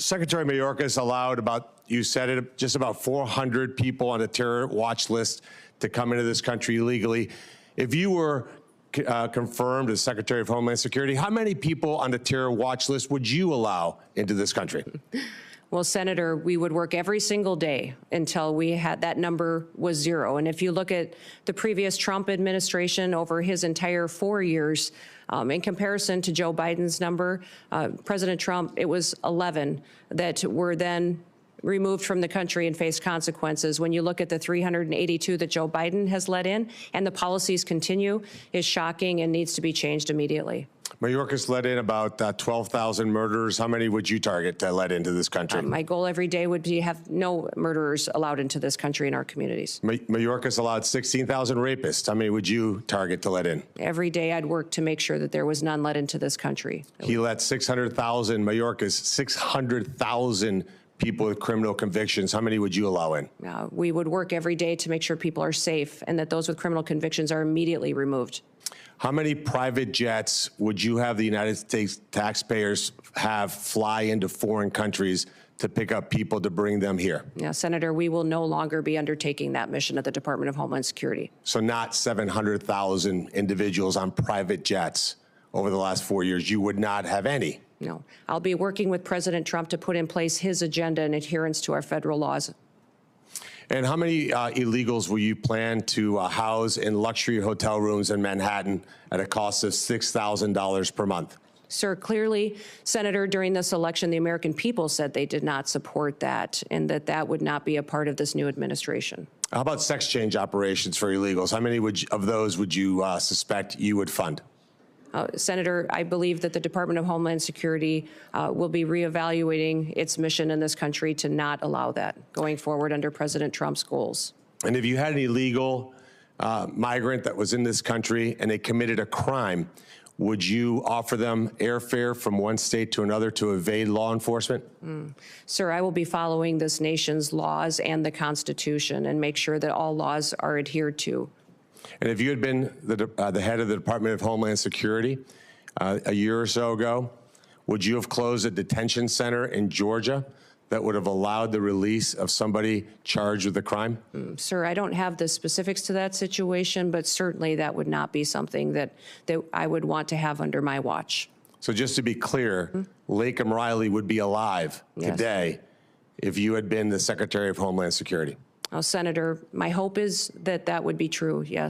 Secretary Mayorkas allowed you said it, just about 400 people on a terror watch list to come into this country illegally. If you were confirmed as Secretary of Homeland Security, how many people on the terror watch list would you allow into this country? Well, Senator, we would work every single day until we had that number was zero. And if you look at the previous Trump administration over his entire 4 years, in comparison to Joe Biden's number, President Trump, it was 11 that were then removed from the country and faced consequences. When you look at the 382 that Joe Biden has let in and the policies continue, is shocking and needs to be changed immediately. Mayorkas let in about 12,000 murderers. How many would you target to let into this country? My goal every day would be have no murderers allowed into this country in our communities. Mayorkas allowed 16,000 rapists. How many would you target to let in? Every day I'd work to make sure that there was none let into this country. He let 600,000, Mayorkas, 600,000 people with criminal convictions. How many would you allow in? We would work every day to make sure people are safe and that those with criminal convictions are immediately removed. How many private jets would you have the United States taxpayers have fly into foreign countries to pick up people to bring them here? Yeah, Senator, we will no longer be undertaking that mission at the Department of Homeland Security. So not 700,000 individuals on private jets over the last 4 years. You would not have any. No. I'll be working with President Trump to put in place his agenda in adherence to our federal laws. And how many illegals will you plan to house in luxury hotel rooms in Manhattan at a cost of $6,000 per month? Sir, clearly, Senator, during this election, the American people said they did not support that and that that would not be a part of this new administration. How about sex change operations for illegals? How many of those would you suspect you would fund? Senator, I believe that the Department of Homeland Security will be reevaluating its mission in this country to not allow that going forward under President Trump's goals. And if you had an illegal migrant that was in this country and they committed a crime, would you offer them airfare from one state to another to evade law enforcement? Sir, I will be following this nation's laws and the Constitution and make sure that all laws are adhered to. And if you had been the head of the Department of Homeland Security a year or so ago, would you have closed a detention center in Georgia that would have allowed the release of somebody charged with a crime? Sir, I don't have the specifics to that situation, but certainly that would not be something that I would want to have under my watch. So just to be clear, Lakem Riley would be alive today if you had been the Secretary of Homeland Security. Senator, my hope is that that would be true, yes.